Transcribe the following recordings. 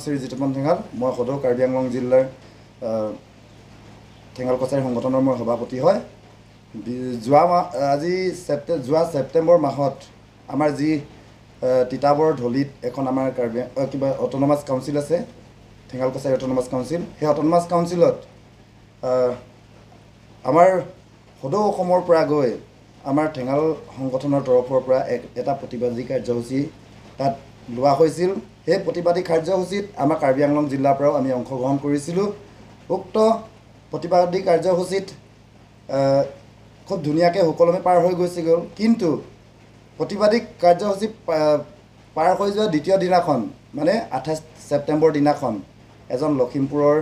শ্ৰী জিতুপন ঠেঙাল মই সদৌ কাৰ্বি আংলং জিলাৰ ঠেঙাল কছাৰী সংগঠনৰ মই সভাপতি হয় আজি ছেপ্টেম্বৰ মাহত আমাৰ যি তিতাবৰ ঢলিত এখন আমাৰ কিবা অট'নমাছ কাউন্সিল আছে ঠেঙাল কছাৰী অট'নমাছ কাউন্সিল সেই অট'নমাছ কাউন্সিলত আমাৰ সদৌ অসমৰ পৰা গৈ আমাৰ ঠেঙাল সংগঠনৰ তৰফৰ পৰা এটা প্ৰতিবাদী কাৰ্যসূচী তাত লোৱা হৈছিল সেই প্ৰতিবাদী কাৰ্যসূচীত আমাৰ কাৰ্বি আংলং জিলাৰ পৰাও আমি অংশগ্ৰহণ কৰিছিলোঁ উক্ত প্ৰতিবাদী কাৰ্যসূচীত খুব ধুনীয়াকৈ সুকলমে পাৰ হৈ গৈছে গ'ল কিন্তু প্ৰতিবাদী কাৰ্যসূচী পাৰ হৈ যোৱা দ্বিতীয় দিনাখন মানে 28 ছেপ্টেম্বৰ দিনাখন এজন লখিমপুৰৰ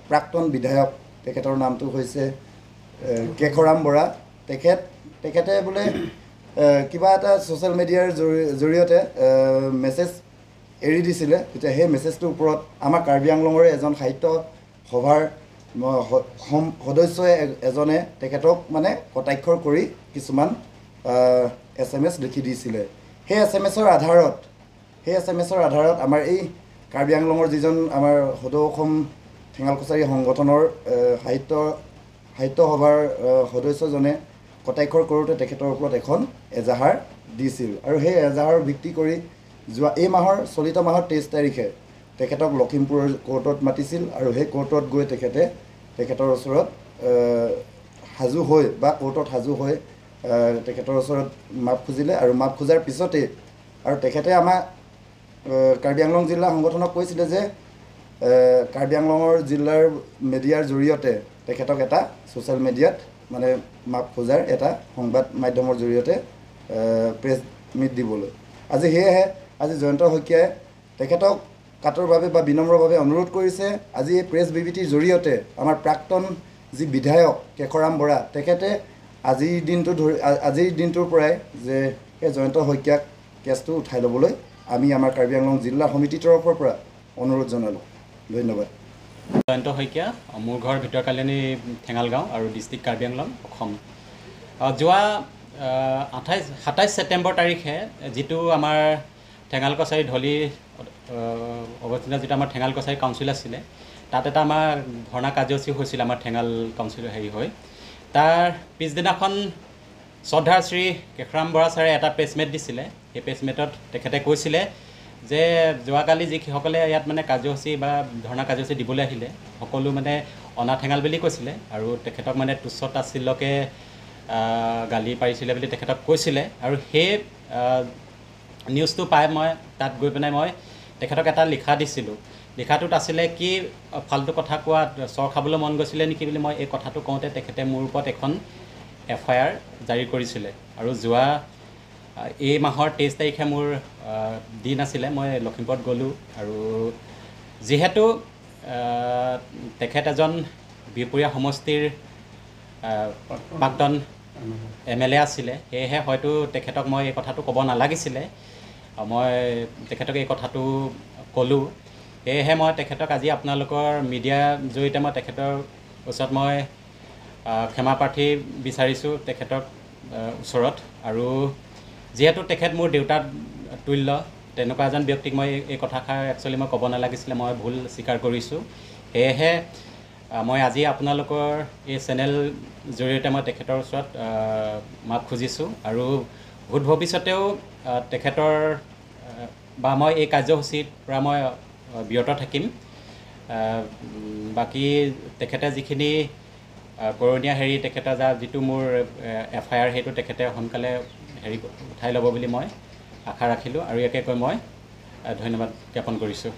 প্ৰাক্তন বিধায়ক তেখেতৰ নামটো হৈছে কেশৰাম বৰা তেখেতে বোলে কিবা এটা ছ'চিয়েল মিডিয়াৰ জৰিয়তে মেছেজ এৰি দিছিলে তেতিয়া সেই মেছেজটোৰ ওপৰত আমাৰ কাৰ্বি আংলঙৰে এজন সাহিত্য সভাৰ সদস্য এজনে তেখেতক মানে কটাক্ষৰ কৰি কিছুমান SMS লিখি দিছিলে সেই SMS-ৰ আধাৰত আমাৰ এই কাৰ্বি আংলঙৰ যিজন আমাৰ সদৌ অসম ঠেঙাল কছাৰী সংগঠনৰ সাহিত্য সভাৰ সদস্যজনে কটাক্ষৰ কৰোঁতে তেখেতৰ ওপৰত এখন এজাহাৰ দিছিল আৰু সেই এজাহাৰৰ ভিত্তি কৰি চলিত মাহৰ 23 তাৰিখে তেখেতক লখিমপুৰৰ কোৰ্টত মাতিছিল আৰু সেই কোৰ্টত গৈ তেখেতৰ ওচৰত হাজু হৈ বা কোৰ্টত হাজু হৈ তেখেতৰ ওচৰত মাপ খুজিলে আৰু মাপ খোজাৰ পিছতে আৰু তেখেতে আমাৰ কাৰ্বি আংলং জিলা সংগঠনক কৈছিলে যে কাৰ্বি আংলঙৰ জিলাৰ মিডিয়াৰ জৰিয়তে তেখেতক এটা ছ'চিয়েল মিডিয়াত মানে মাপ খোজাৰ এটা সংবাদ মাধ্যমৰ জৰিয়তে প্ৰেছ মিট দিবলৈ সেয়েহে আজি জয়ন্ত শইকীয়াই তেখেতক কাটৰভাৱে বা বিনম্ৰভাৱে অনুৰোধ কৰিছে আজি এই প্ৰেছ বিবৃতিৰ জৰিয়তে আমাৰ প্ৰাক্তন যি বিধায়ক কেশৰাম বৰা তেখেতে আজিৰ দিনটোৰ পৰাই যে এই জয়ন্ত শইকীয়াক কেছটো উঠাই ল'বলৈ আমি আমাৰ কাৰ্বি আংলং জিলা সমিতিৰ তৰফৰ পৰা অনুৰোধ জনালোঁ ধন্যবাদ জয়ন্ত শইকীয়া মোৰ ঘৰ ভিতৰকালিনী ঠেঙাল গাঁও আৰু ডিষ্ট্ৰিক্ট কাৰ্বি আংলং অসম যোৱা 27 ছেপ্টেম্বৰ তাৰিখে যিটো আমাৰ ঠেঙাল কছাৰী ঢলি অৱস্থিত যিটো আমাৰ ঠেঙাল কছাৰী কাউন্সিল আছিলে তাত এটা আমাৰ ধৰ্ণা কাৰ্যসূচী হৈছিল আমাৰ ঠেঙাল কাউন্সিল হৈ তাৰ পিছদিনাখন শ্ৰদ্ধাৰ শ্ৰী কেশৰাম বৰা ছাৰে এটা প্ৰেছমেট দিছিলে সেই প্ৰেছমেটত তেখেতে কৈছিলে যে যোৱাকালি যিসকলে ইয়াত মানে কাৰ্যসূচী বা ধৰ্ণা কাৰ্যসূচী দিবলৈ আহিলে সকলো মানে অনাঠেঙাল বুলি কৈছিলে আৰু তেখেতক মানে তুচ্ছ তাচ্ছিল্যকে গালি পাৰিছিলে বুলি তেখেতক কৈছিলে আৰু সেই নিউজটো পাই মই তাত গৈ পিনে মই তেখেতক এটা লিখা দিছিলোঁ লিখাটোত আছিলে কি ফাল্টু কথা কোৱা চৰ খাবলৈ মন গৈছিলে নেকি বুলি মই এই কথাটো কওঁতে তেখেতে মোৰ ওপৰত এখন FIR জাৰি কৰিছিলে আৰু যোৱা এই মাহৰ 23 তাৰিখে মোৰ দিন আছিলে মই লখিমপুৰত গ'লোঁ আৰু যিহেতু তেখেত এজন বিহপুৰীয়া সমষ্টিৰ প্ৰাক্তন MLA আছিলে সেয়েহে হয়তো তেখেতক মই এই কথাটো ক'ব নালাগিছিলে মই তেখেতক এই কথাটো ক'লোঁ সেয়েহে মই তেখেতক আজি আপোনালোকৰ মিডিয়াৰ জৰিয়তে মই তেখেতৰ ওচৰত মই ক্ষমা প্ৰাৰ্থী বিচাৰিছোঁ তেখেতৰ ওচৰত আৰু যিহেতু তেখেত মোৰ দেউতাৰ তুল্য তেনেকুৱা এজন ব্যক্তিক মই এই কথাষাৰ একচুৱেলি মই ক'ব নালাগিছিলে মই ভুল স্বীকাৰ কৰিছোঁ সেয়েহে মই আজি আপোনালোকৰ এই চেনেল জৰিয়তে মই তেখেতৰ ওচৰত মাপ খুজিছোঁ আৰু ভৱিষ্যতেও তেখেতৰ বা মই এই কাৰ্যসূচীৰ পৰা মই বিৰত থাকিম বাকী তেখেতে যিখিনি কৰণীয়া তেখেতে যিটো মোৰ FIR সেইটো তেখেতে সোনকালে উঠাই ল'ব বুলি মই আশা ৰাখিলোঁ আৰু ইয়াকে কৈ মই ধন্যবাদ জ্ঞাপন কৰিছোঁ।